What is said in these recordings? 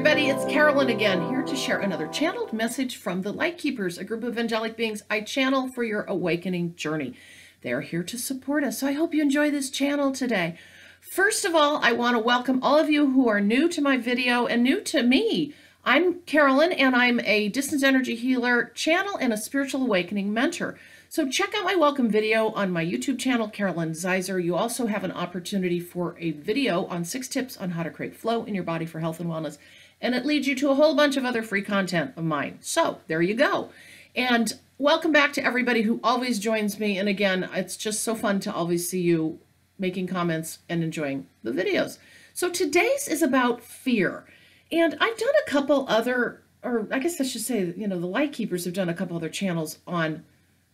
everybody, it's Carolyn again, here to share another channeled message from the LightKeepers, a group of angelic beings I channel for your awakening journey. They are here to support us, so I hope you enjoy this channel today. First of all, I want to welcome all of you who are new to my video and new to me. I'm Carolyn, and I'm a distance energy healer, channel, and a spiritual awakening mentor. So check out my welcome video on my YouTube channel, Carolyn Zaiser. You also have an opportunity for a video on 6 tips on how to create flow in your body for health and wellness. And it leads you to a whole bunch of other free content of mine. So there you go. And welcome back to everybody who always joins me. And again, it's just so fun to always see you making comments and enjoying the videos. So today's is about fear. And I've done a couple other, or I guess I should say, you know, the LightKeepers have done a couple other channels on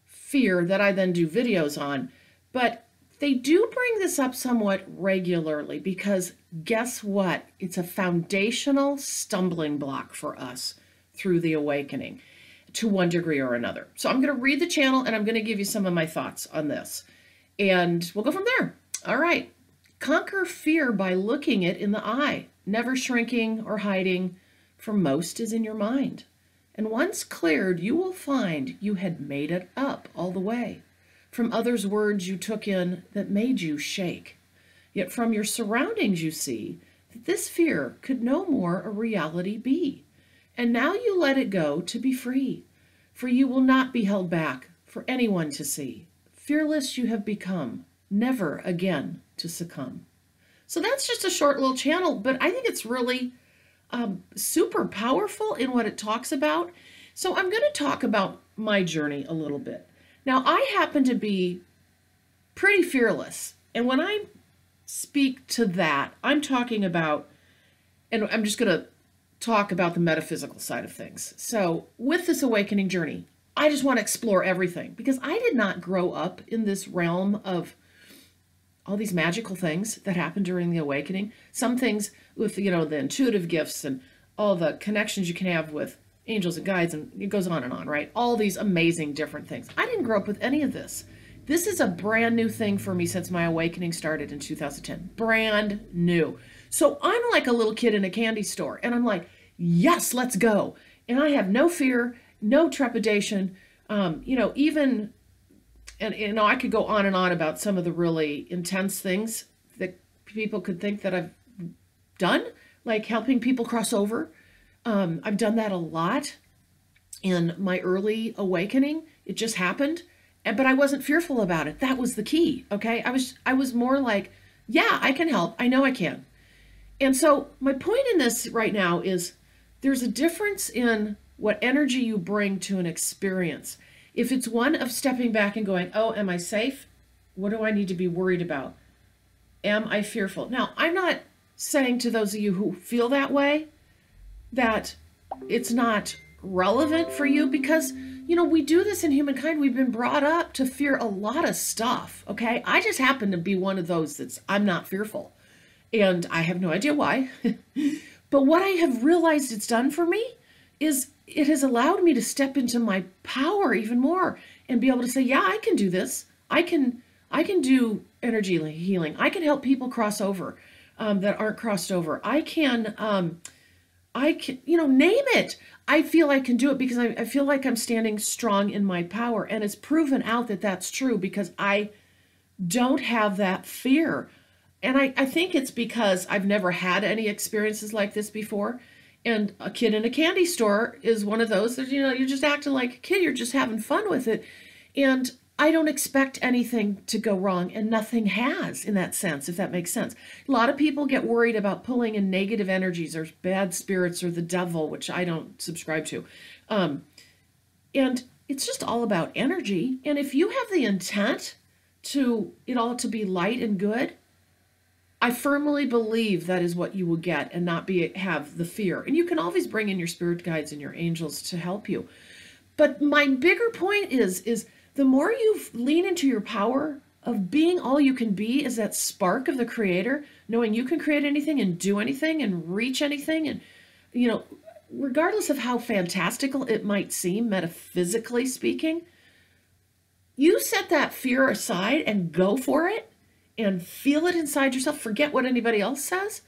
fear that I then do videos on, but they do bring this up somewhat regularly because guess what? It's a foundational stumbling block for us through the awakening to one degree or another. So I'm going to read the channel and I'm going to give you some of my thoughts on this and we'll go from there. All right. Conquer fear by looking it in the eye. Never shrinking or hiding, for most is in your mind. And once cleared, you will find you had made it up all the way. From others' words you took in that made you shake. Yet from your surroundings you see that this fear could no more a reality be. And now you let it go to be free, for you will not be held back for anyone to see. Fearless you have become, never again to succumb. So that's just a short little channel, but I think it's really super powerful in what it talks about. So I'm going to talk about my journey a little bit. Now, I happen to be pretty fearless. And when I speak to that, I'm talking about, and I'm just going to talk about the metaphysical side of things. So with this awakening journey, I just want to explore everything because I did not grow up in this realm of all these magical things that happen during the awakening. Some things with, you know, the intuitive gifts and all the connections you can have with angels and guides, and it goes on, right? All these amazing different things. I didn't grow up with any of this. This is a brand new thing for me since my awakening started in 2010. Brand new. So I'm like a little kid in a candy store, and I'm like, yes, let's go. And I have no fear, no trepidation, you know, even... And, you know, I could go on and on about some of the really intense things that people could think that I've done, like helping people cross over. I've done that a lot in my early awakening. It just happened, but I wasn't fearful about it. That was the key, okay? I was more like, yeah, I can help. I know I can. And so my point in this right now is there's a difference in what energy you bring to an experience. If it's one of stepping back and going, oh, am I safe? What do I need to be worried about? Am I fearful? Now, I'm not saying to those of you who feel that way that it's not relevant for you because, you know, we do this in humankind. We've been brought up to fear a lot of stuff, okay? I just happen to be one of those that's, I'm not fearful. And I have no idea why. But what I have realized it's done for me is it has allowed me to step into my power even more and be able to say, yeah, I can do this. I can do energy healing. I can help people cross over that aren't crossed over. I can, you know, name it. I feel I can do it because I feel like I'm standing strong in my power. And it's proven out that that's true because I don't have that fear. And I think it's because I've never had any experiences like this before. And a kid in a candy store is one of those that, you know, you're just acting like a kid. You're just having fun with it. And I don't expect anything to go wrong. And nothing has in that sense, if that makes sense. A lot of people get worried about pulling in negative energies or bad spirits or the devil, which I don't subscribe to. And it's just all about energy. And if you have the intent to it all to be light and good, I firmly believe that is what you will get and not have the fear. And you can always bring in your spirit guides and your angels to help you. But my bigger point is the more you lean into your power of being all you can be is that spark of the creator, knowing you can create anything and do anything and reach anything. And, you know, regardless of how fantastical it might seem, metaphysically speaking, you set that fear aside and go for it. And feel it inside yourself. Forget what anybody else says.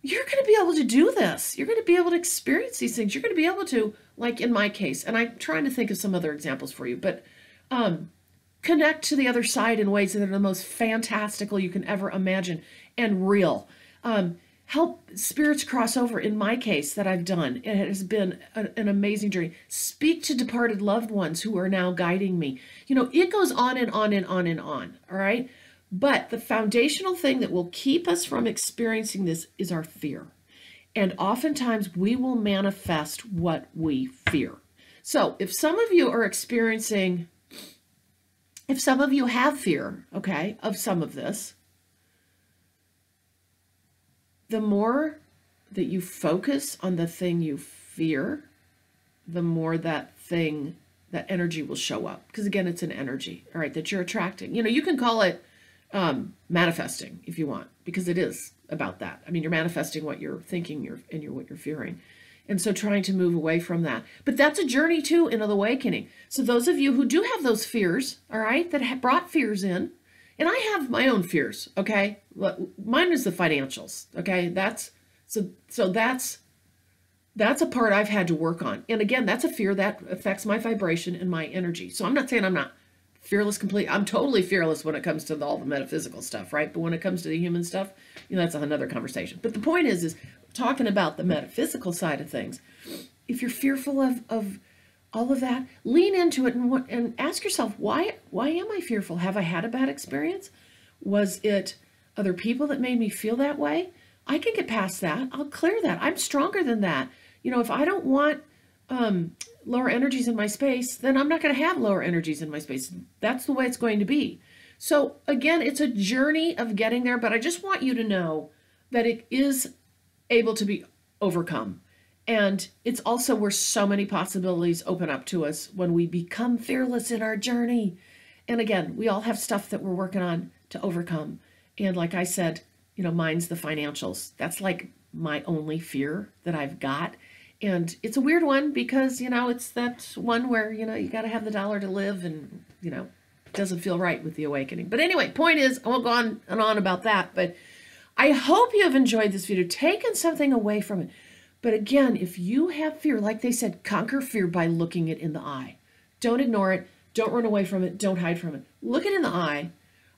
you're going to be able to do this. You're going to be able to experience these things. You're going to be able to, like in my case, and I'm trying to think of some other examples for you, but connect to the other side in ways that are the most fantastical you can ever imagine and real. Help spirits cross over, in my case, that I've done. It has been an amazing journey. Speak to departed loved ones who are now guiding me. You know, it goes on and on and on and on, all right? But the foundational thing that will keep us from experiencing this is our fear. And oftentimes we will manifest what we fear. So if some of you are experiencing, if some of you have fear, okay, of some of this, the more that you focus on the thing you fear, the more that thing, that energy will show up. Because again, it's an energy, all right, that you're attracting. You know, you can call it manifesting if you want, because it is about that. I mean, you're manifesting what you're thinking and what you're fearing. And so trying to move away from that. But that's a journey too in an awakening. So those of you who do have those fears, all right, that have brought fears in, and I have my own fears, okay? Mine is the financials, okay? That's a part I've had to work on. And again, that's a fear that affects my vibration and my energy. So I'm not saying I'm not fearless completely. I'm totally fearless when it comes to all the metaphysical stuff, right? But when it comes to the human stuff, you know, that's another conversation. But the point is talking about the metaphysical side of things. If you're fearful of all of that, lean into it and ask yourself, why am I fearful? Have I had a bad experience? Was it other people that made me feel that way? I can get past that. I'll clear that. I'm stronger than that. You know, if I don't want lower energies in my space, then I'm not going to have lower energies in my space. That's the way it's going to be. So again, it's a journey of getting there, but I just want you to know that it is able to be overcome. And it's also where so many possibilities open up to us when we become fearless in our journey. And again, we all have stuff that we're working on to overcome. And like I said, you know, mine's the financials. That's like my only fear that I've got. And it's a weird one because, you know, it's that one where, you know, you got to have the dollar to live and, you know, it doesn't feel right with the awakening. But anyway, point is, I won't go on and on about that, but I hope you have enjoyed this video, taken something away from it. But again, if you have fear, like they said, conquer fear by looking it in the eye. Don't ignore it. Don't run away from it. Don't hide from it. Look it in the eye.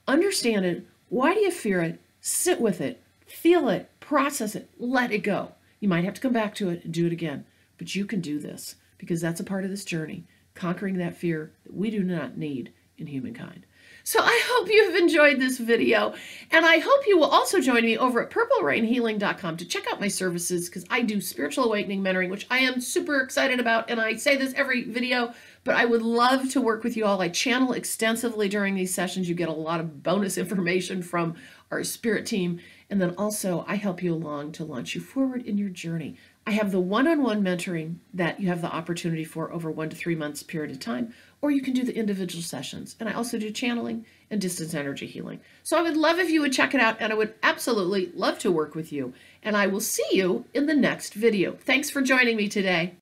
Understand it. Why do you fear it? Sit with it. Feel it. Process it. Let it go. You might have to come back to it and do it again. But you can do this because that's a part of this journey, conquering that fear that we do not need in humankind. So I hope you have enjoyed this video, and I hope you will also join me over at purplerainhealing.com to check out my services, because I do spiritual awakening mentoring, which I am super excited about, and I say this every video, but I would love to work with you all. I channel extensively during these sessions. You get a lot of bonus information from our spirit team, and then also I help you along to launch you forward in your journey. I have the one-on-one mentoring that you have the opportunity for over 1 to 3 months period of time, or you can do the individual sessions. And I also do channeling and distance energy healing. So I would love if you would check it out, and I would absolutely love to work with you. And I will see you in the next video. Thanks for joining me today.